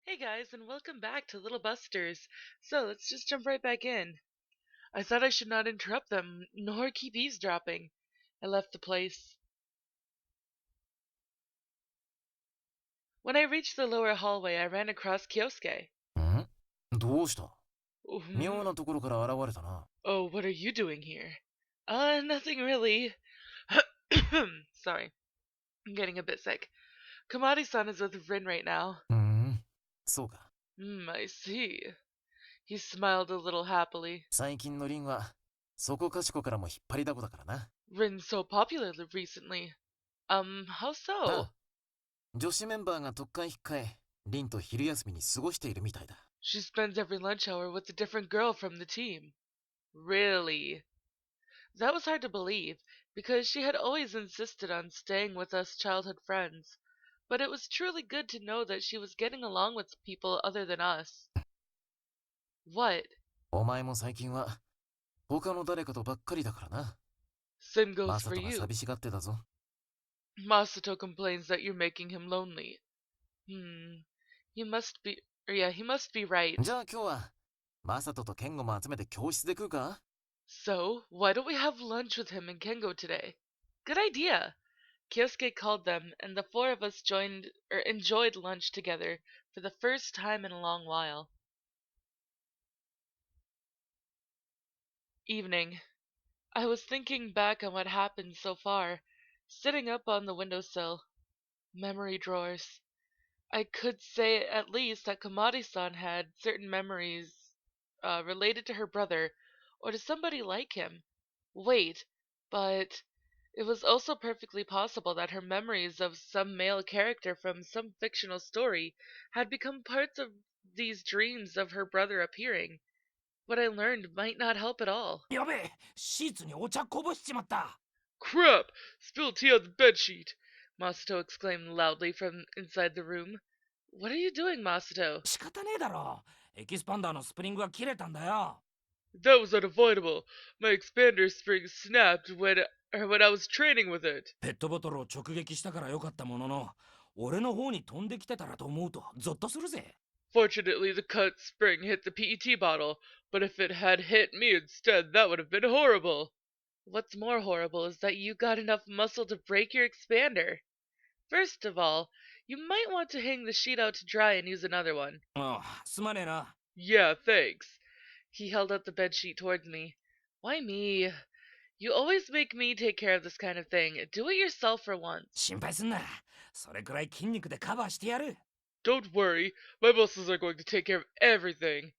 Hey guys, and welcome back to Little Busters. So let's just jump right back in. I thought I should not interrupt them, nor keep eavesdropping. I left the place. When I reached the lower hallway, I ran across Kyosuke. どうした？ Oh, 妙なところから現れたな。oh, what are you doing here? Nothing really. Sorry, I'm getting a bit sick. Komari-san is with Rin right now. そうか。I see. He smiled a little happily. 最近のリンは、そこかしこからも引っ張りだこだからな。Rin's so popular recently. How あ so? あ、女子メンバーが特会引っかえ、リンと昼休みに過ごしているみたいだ。She spends every lunch hour with a different girl from the team. Really? That was hard to believe, because she had always insisted on staying with us childhood friends. But it was truly good to know that she was getting along with people other than us. What? お前も最近は、他の誰かとばっかりだからな。Same goes マサ for トが you. 寂しがってたぞ。Masato complains that you're making him lonely. He must be, he must be right. じゃあ今日は、マサトとケンゴも集めて教室で食うか？ So, why don't we have lunch with him and Kengo today? Good idea! Kyosuke called them, and the four of us enjoyed lunch together for the first time in a long while. Evening. I was thinking back on what happened so far, sitting up on the windowsill. Memory drawers. I could say at least that Komari-san had certain memories related to her brother, or to somebody like him. Wait, but it was also perfectly possible that her memories of some male character from some fictional story had become parts of these dreams of her brother appearing. What I learned might not help at all. やべえ、シーツにお茶こぼしちまった。Crap! Spilled tea on the bedsheet! Masato exclaimed loudly from inside the room. What are you doing, Masato? 仕方ねえだろ。エキスパンダーのスプリングが切れたんだよ。That was unavoidable. My expander spring snapped when I was training with it. ペットボトルを直撃したからよかったものの、俺の方に飛んできてたらと思うとゾッとするぜ。Fortunately, the cut spring hit the PET bottle, but if it had hit me instead, that would have been horrible. What's more horrible is that you got enough muscle to break your expander. First of all, you might want to hang the sheet out to dry and use another one. ああ、すまねえな。Yeah, thanks. He held out the bedsheet towards me. Why me? You always make me take care of this kind of thing. Do it yourself for once. 心配すんな。それくらい筋肉でカバーしてやる。Don't worry, my muscles are going to take care of everything.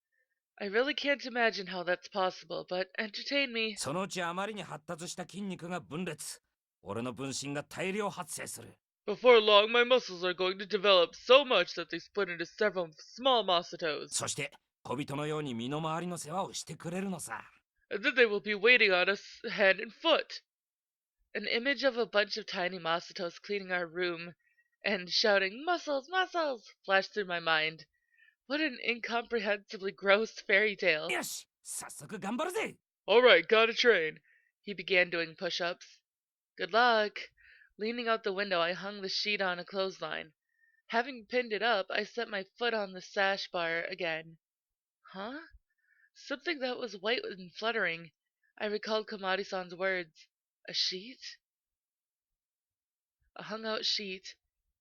I really can't imagine how that's possible, but entertain me. そのうちあまりに発達した筋肉が分裂。俺の分身が大量発生する。Before long, my muscles are going to develop so much that they split into several small Masatos. そして、小人のように身の回りの世話をしてくれるのさ。And then they will be waiting on us hand and foot. An image of a bunch of tiny Masatos cleaning our room and shouting, "Muscles, muscles!" flashed through my mind. What an incomprehensibly gross fairy tale. よし、早速頑張るぜ。Alright, gotta train. He began doing push ups. Good luck. Leaning out the window, I hung the sheet on a clothesline. Having pinned it up, I set my foot on the sash bar again. Huh? Something that was white and fluttering. I recalled Komari-san's words. A sheet? A hung-out sheet.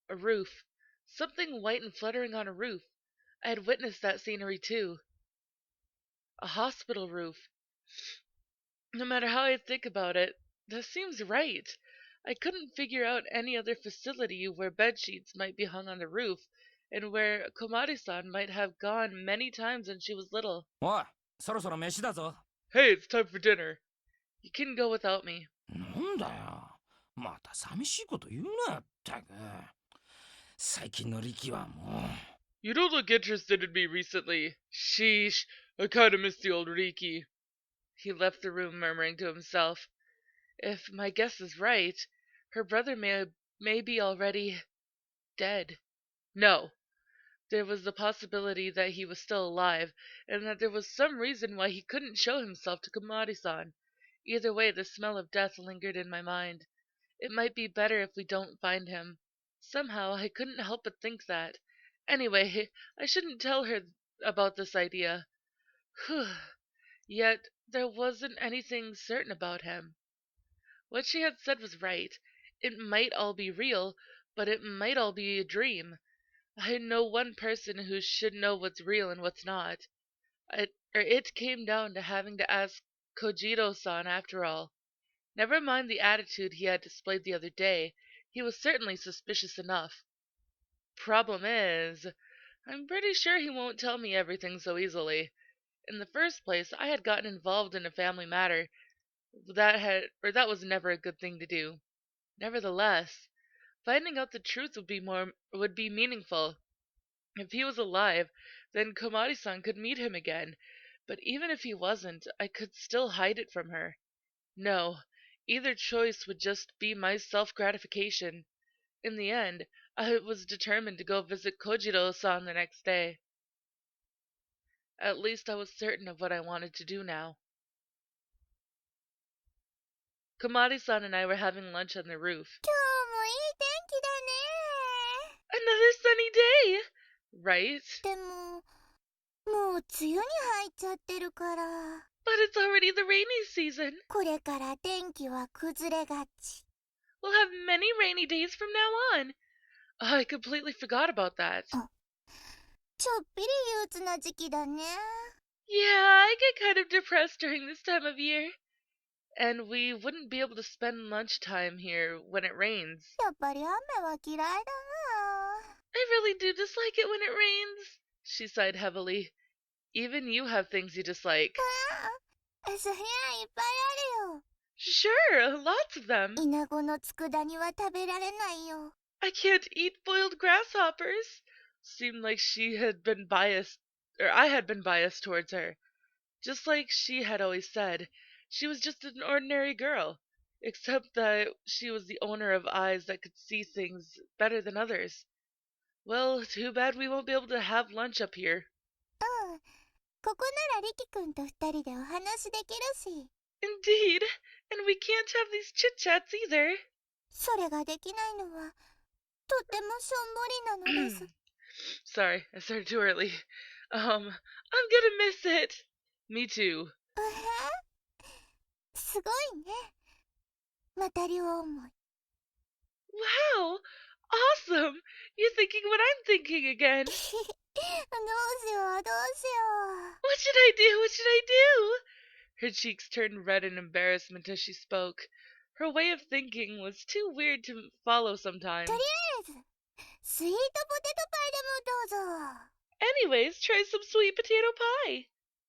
A roof. Something white and fluttering on a roof. I had witnessed that scenery too. A hospital roof. No matter how I think about it, that seems right. I couldn't figure out any other facility where bed sheets might be hung on the roof, and where Komari-san might have gone many times when she was little. おい、そろそろ飯だぞ。Hey, it's time for dinner. You can go without me. なんだよ。また寂しいこと言うなったく。最近の力はもう。You don't look interested in me recently. Sheesh, I kinda miss the old Riki. He left the room murmuring to himself. If my guess is right, her brother may be already dead. No, there was the possibility that he was still alive, and that there was some reason why he couldn't show himself to Komari-san. Either way, the smell of death lingered in my mind. It might be better if we don't find him. Somehow, I couldn't help but think that. Anyway, I shouldn't tell her about this idea. Whew. Yet there wasn't anything certain about him. What she had said was right. It might all be real, but it might all be a dream. I know one person who should know what's real and what's not. It came down to having to ask Kojiro-san after all. Never mind the attitude he had displayed the other day. He was certainly suspicious enough. Problem is, I'm pretty sure he won't tell me everything so easily. In the first place, I had gotten involved in a family matter that was never a good thing to do. Nevertheless, finding out the truth would be meaningful. If he was alive, then Komari-san could meet him again. But even if he wasn't, I could still hide it from her. No, either choice would just be my self-gratification. In the end, I was determined to go visit Kojiro-san the next day. At least I was certain of what I wanted to do now. Komari-san and I were having lunch on the roof. 今日もいい天気だね。Another sunny day! Right? でも、もう梅雨に入っちゃってるから。But it's already the rainy season. これから天気は崩れがち。We'll have many rainy days from now on. I completely forgot about that. ちょっぴり憂鬱な時期だね。Yeah, I get kind of depressed during this time of year. And we wouldn't be able to spend lunchtime here when it rains. やっぱり雨は嫌いだな。I really do dislike it when it rains, she sighed heavily. Even you have things you dislike. そういっぱいあるよ。Sure, lots of them. イナゴの佃煮は食べられないよ。I can't eat boiled grasshoppers. Seemed like I had been biased towards her. Just like she had always said, she was just an ordinary girl, except that she was the owner of eyes that could see things better than others. Well, too bad we won't be able to have lunch up here. ここならリキ君と二人でお話できるし。Indeed, and we can't have these chit-chats either. それができないのは、とってもしょんぼりなのです。Sorry, I started too early. I'm gonna miss it. Me too. すごいね。また両思い。Wow! Awesome! You're thinking what I'm thinking again. どうしよう、どうしよ What should I do? What should I do? Her cheeks turned red in embarrassment as she spoke. Her way of thinking was too weird to follow sometimes. う。とりあえず、スイートポテトパイでもどうぞ。Anyways, try some sweet potato pie.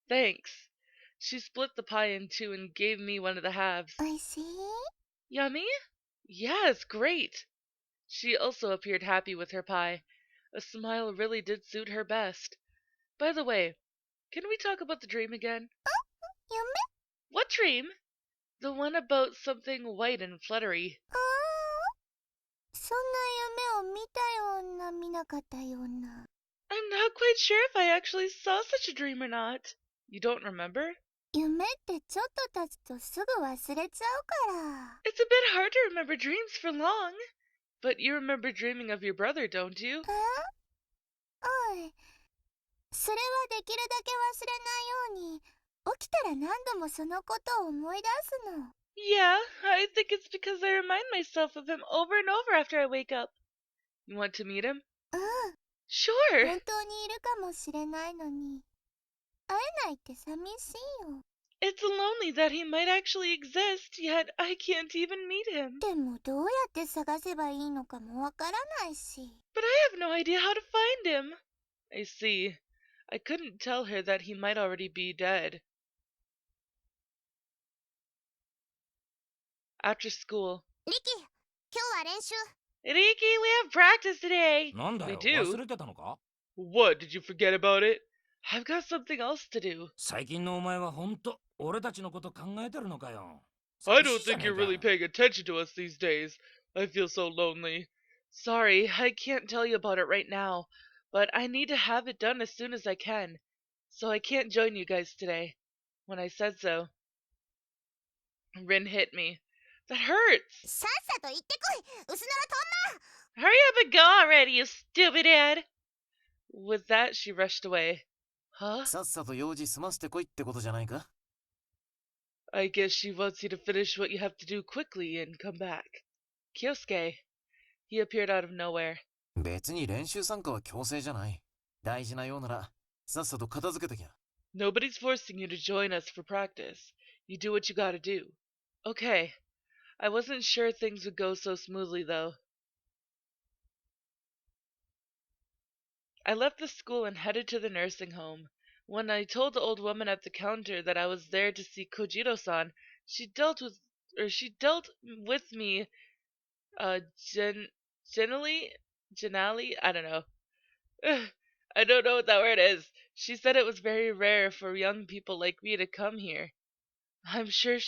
Thanks. She split the pie in two and gave me one of the halves. おいしい？ Yummy? Yes, great. She also appeared happy with her pie. A smile really did suit her best. By the way, can we talk about the dream again? 夢？ What dream? The one about something white and fluttery. そんな夢を見たような、見なかったような。I'm not quite sure if I actually saw such a dream or not. You don't remember? 夢ってちょっと経つとすぐ忘れちゃうから。It's a bit hard to remember dreams for long. But you remember dreaming of your brother, don't you? おい。それはできるだけ忘れないように、起きたら何度もそのことを思い出すの。Yeah, I think it's because I remind myself of him over and over after I wake up. You want to meet him? うん。 Sure. 本当にいるかもしれないのに、会えないって寂しいよ。It's lonely that he might actually exist, yet I can't even meet him. でもどうやって探せばいいのかもわからないし。But I have no idea how to find him. I see. I couldn't tell her that he might already be dead. After school. リキ、今日は練習。Riki, we have practice today. なんだ We よ、 do. 忘れてたのか？ What, did you forget about it? I've got something else to do. 最近のお前はほんと俺たちのこと考えてるのかよ。 I 寂 don't しいじゃ think ねえ you're か。 really paying attention to us these days. I feel so lonely. Sorry, I can't tell you about it right now, but I need to have it done as soon as I can. So I can't join you guys today. When I said so, Rin hit me. That hurts! さっさと行ってこい。薄なら Hurry up and go already, you stupid head! With that, she rushed away. Huh? さっさと用事済ませてこいってことじゃないか？ I guess she wants you to finish what you have to do quickly and come back. Kyosuke. He appeared out of nowhere. 別に練習参加は強制じゃない。大事なようなら、さっさと片付けときゃ。Nobody's forcing you to join us for practice. You do what you gotta do. Okay. I wasn't sure things would go so smoothly, though. I left the school and headed to the nursing home. When I told the old woman at the counter that I was there to see Kojiro-san, she dealt with me, uh, gen, genally, I don't know. I don't know what that word is. She said it was very rare for young people like me to come here. I'm sure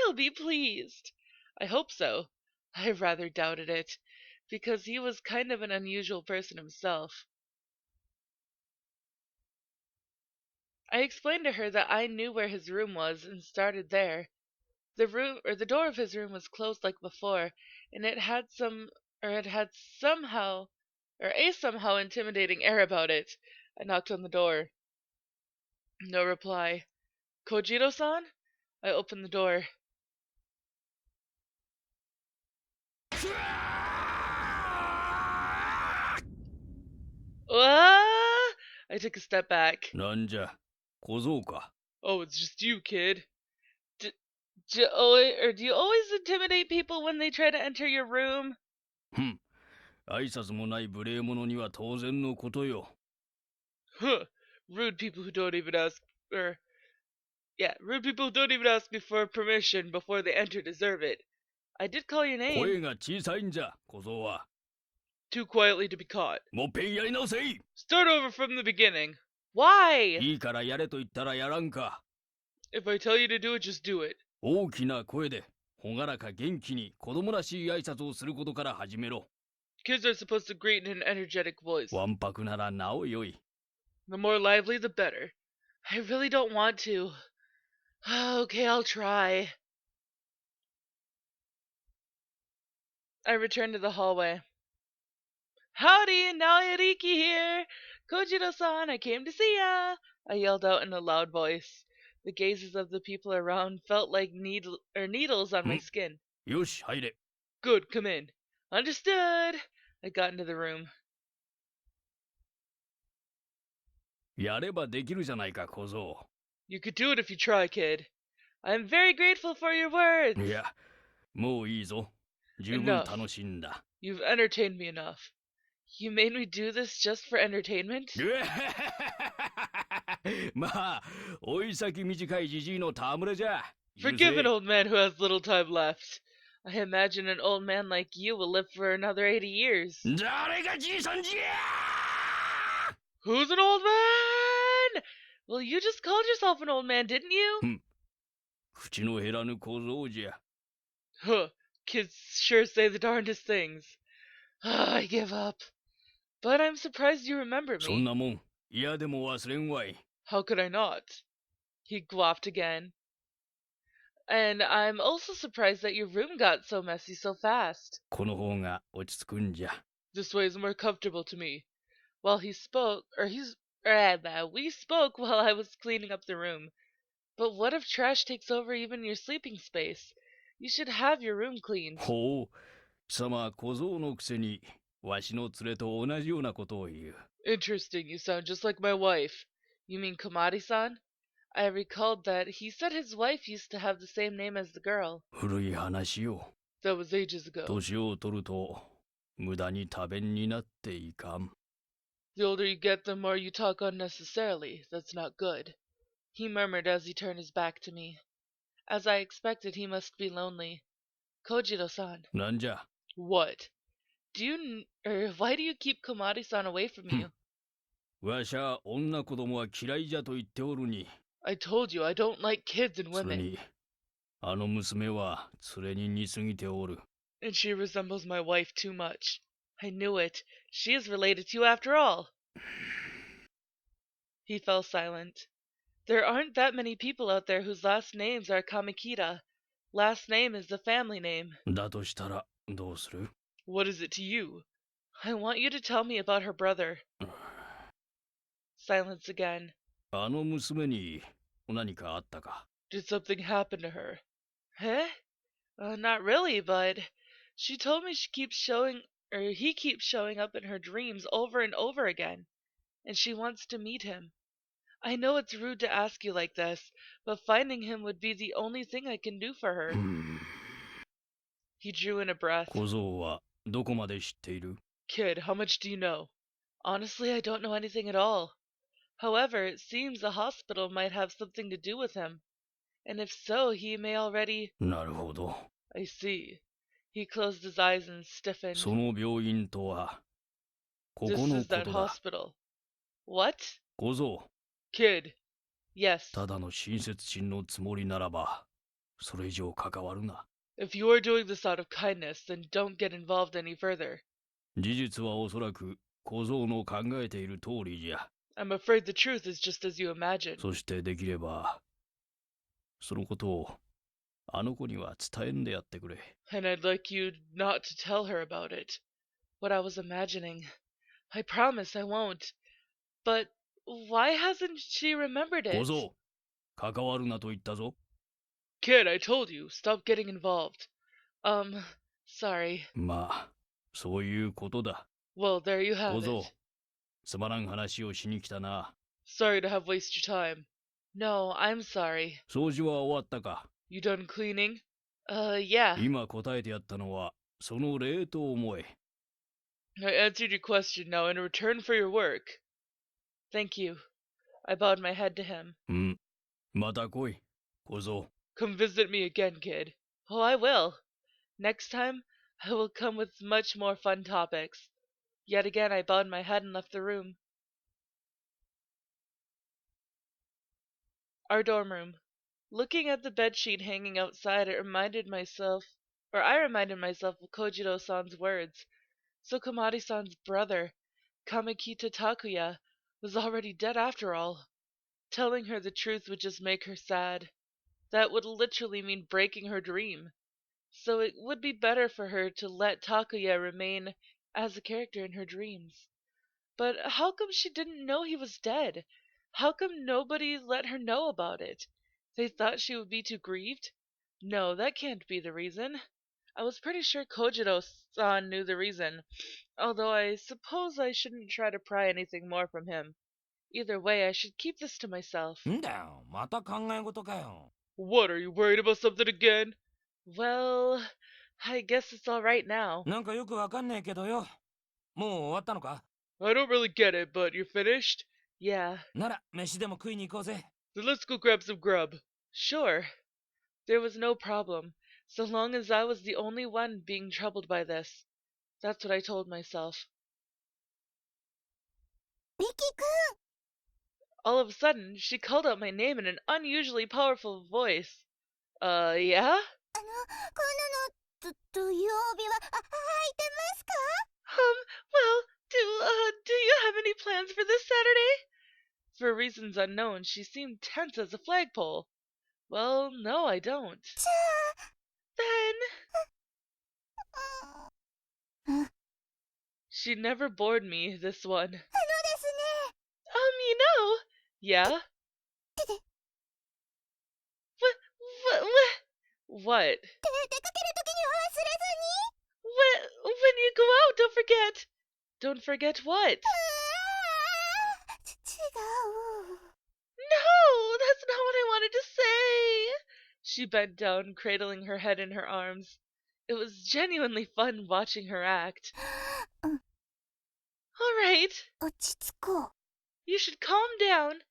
he'll be pleased. I hope so. I rather doubted it, because he was kind of an unusual person himself. I explained to her that I knew where his room was and started there. The door of his room was closed like before, and it had a somehow intimidating air about it. I knocked on the door. No reply. Kojiro-san? I opened the door. Ah! I took a step back. なんじゃ、小僧か。Oh, it's just you, kid. Do you always intimidate people when they try to enter your room? 挨拶もない無礼者には当然のことよ。Huh. Rude people who don't even ask me for permission before they enter deserve it. I did call your 声 name. が小さいんじゃ、小僧は。Too quietly to be caught. もっぺんやり直せい。 Start over from the beginning. Why? いいからやれと言ったらやらんか。 If I tell you to do it, just do it. 大きな声で、ほがらか元気に子供らしい挨拶をすることから始めろ。Kids are supposed to greet in an energetic voice. わんぱくならなおよい。 The more lively, the better. I really don't want to. Okay, I'll try. I returned to the hallway. Howdy, Naoyariki here! Kojiro-san, I came to see ya! I yelled out in a loud voice. The gazes of the people around felt like needles on my skin. よし、入れ。 Good, come in. Understood! I got into the room. やればできるじゃないか、小僧。 You could do it if you try, kid. I'm very grateful for your words. いや、もういいぞ。十分楽しんだ。 You've entertained me enough. You made me do this just for entertainment? まあ、おい先短いじじいの戯れじゃ。 Forgive an old man who has little time left. I imagine an old man like you will live for another 80 years. 誰がじいさんじゃ Who's an old man? Well, you just called yourself an old man, didn't you? 口の減らぬ小僧じゃ。 Huh. Kids sure say the darndest things. I give up. But I'm surprised you remember そん me. なもん、嫌でも忘れんわい。 How could I not? He guapped again. And I'm also surprised that your room got so messy so fast. この方が落ち着くんじゃ。 This way is more comfortable to me. While we spoke while I was cleaning up the room. But what if trash takes over even your sleeping space? You should have your room cleaned. ほう、貴様は小僧のくせに、わしの連れと同じようなことを言う。 Interesting, you sound just like my wife. You mean Komari-san? I recalled that he said his wife used to have the same name as the girl. 古い話よ。 That was ages ago. 年を取ると、無駄に多弁になっていかん。 The older you get, the more you talk unnecessarily. That's not good. He murmured as he turned his back to me. As I expected, he must be lonely. Kojiro-san. なんじゃ。 What? Why do you keep Komari-san away from you? わしゃ女子供は嫌いじゃと言っておるに。 I told you I don't like kids and それ women. に、あの娘は連れに似すぎておる。 And she resembles my wife too much. I knew it. She is related to you after all. He fell silent. There aren't that many people out there whose last names are Kamikita. Last name is the family name. だとしたらどうする？ What is it to you? I want you to tell me about her brother. Silence again. あの娘に何かあったか？ Did something happen to her? Huh? Not really, but she told me he keeps showing up in her dreams over and over again, and she wants to meet him. I know it's rude to ask you like this, but finding him would be the only thing I can do for her. He drew in a breath. 小僧はどこまで知っている？ Kid, how much do you know? Honestly, I don't know anything at all. However, it seems the hospital might have something to do with him. And if so, he may already... なるほど。 I see. He closed his eyes and stiffened. その病院とはこ This この is こ that とだ。 hospital. What? 小僧、 Kid. Yes. ただの親切心のつもりならば、それ以上関わるな。 If you are doing this out of kindness, then don't get involved any further. 事実はおそらく小僧の考えている通りじゃ。 I'm afraid the truth is just as you imagine. そしてできれば、そのことをあの子には伝えんでやってくれ。 And I'd like you not to tell her about it. What I was imagining. I promise I won't. But why hasn't she remembered 小 it? 僧、関わるなと言ったぞ。 Kid, I told you, stop getting involved. Sorry. まあ、そういうことだ。 Well, there you 小 have 僧、 it. つまらん話をしに来たな。 Sorry to have wasted your time. No, I'm sorry. 掃除は終わったか？ You done cleaning? Yeah. 今答えてやったのは、その礼と思え。 I answered your question now in return for your work. Thank you. I bowed my head to him. うん。また来い、小僧。 Come visit me again, kid. Oh, I will. Next time, I will come with much more fun topics. Yet again, I bowed my head and left the room. Our dorm room. Looking at the bedsheet hanging outside, I reminded myself of Kojiro-san's words. So Komari-san's brother, Kamikita Takuya, was already dead after all. Telling her the truth would just make her sad. That would literally mean breaking her dream. So it would be better for her to let Takuya remain as a character in her dreams. But how come she didn't know he was dead? How come nobody let her know about it? They thought she would be too grieved? No, that can't be the reason. I was pretty sure Kojiro-san knew the reason, although I suppose I shouldn't try to pry anything more from him. Either way, I should keep this to myself. んだよ、また考え事かよ。 What, are you worried about something again? Well, I guess it's alright now. なんかよくわかんねえけどよ。もう終わったのか？ I don't really get it, but you're finished? Yeah. なら、飯でも食いに行こうぜ。 Then let's go grab some grub. Sure. There was no problem, so long as I was the only one being troubled by this. That's what I told myself. ミキくん、 All of a sudden, she called out my name in an unusually powerful voice. Yeah? 今度の土曜日は空いてますか？ Well, do you have any plans for this Saturday? For reasons unknown, she seemed tense as a flagpole. Well, no, I don't. じゃ Then, あ、she never bored me, this one. ですね。 Yeah? で、 What? 出かけるときには忘れずに。 When you go out, don't forget. Don't forget what? 違う。 No, that's not what I wanted to say. She bent down, cradling her head in her arms. It was genuinely fun watching her act. うん、 All right, 落ち着こう。 you should calm down.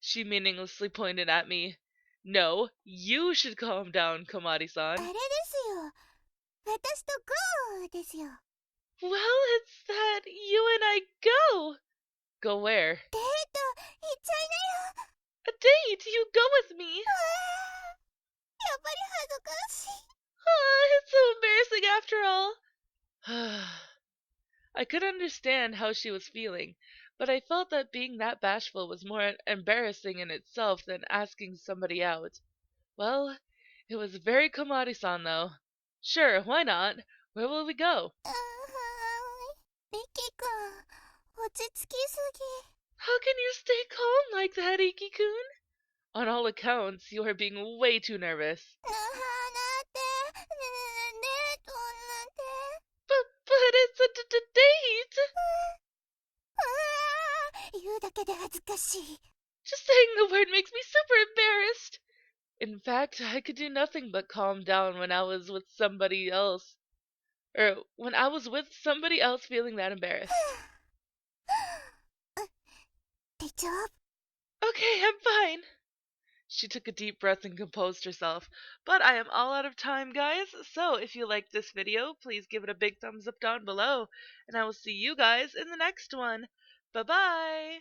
She meaninglessly pointed at me. No, you should calm down, あ Komari-san. れですよ。私とゴーですよ。 Well, it's that you and I go. Go where? デート、行っちゃいなよ。 A date. You go with me. やっぱり恥ずかしい。 It's so embarrassing after all. I could understand how she was feeling, but I felt that being that bashful was more embarrassing in itself than asking somebody out. Well, it was very Komari-san, though. Sure, why not? Where will we go? ミキくん、落ち着きすぎ。How can you stay calm like that, Iki-kun? On all accounts, you are being way too nervous. だってデートなんて But it's a date! 言うだけで恥ずかしい Just saying the word makes me super embarrassed. In fact, I could do nothing but calm down when I was with somebody else. Or when I was with somebody else feeling that embarrassed. 大丈夫 Okay, I'm fine. She took a deep breath and composed herself. But I am all out of time, guys. So if you liked this video, please give it a big thumbs up down below. And I will see you guys in the next one. Bye-bye!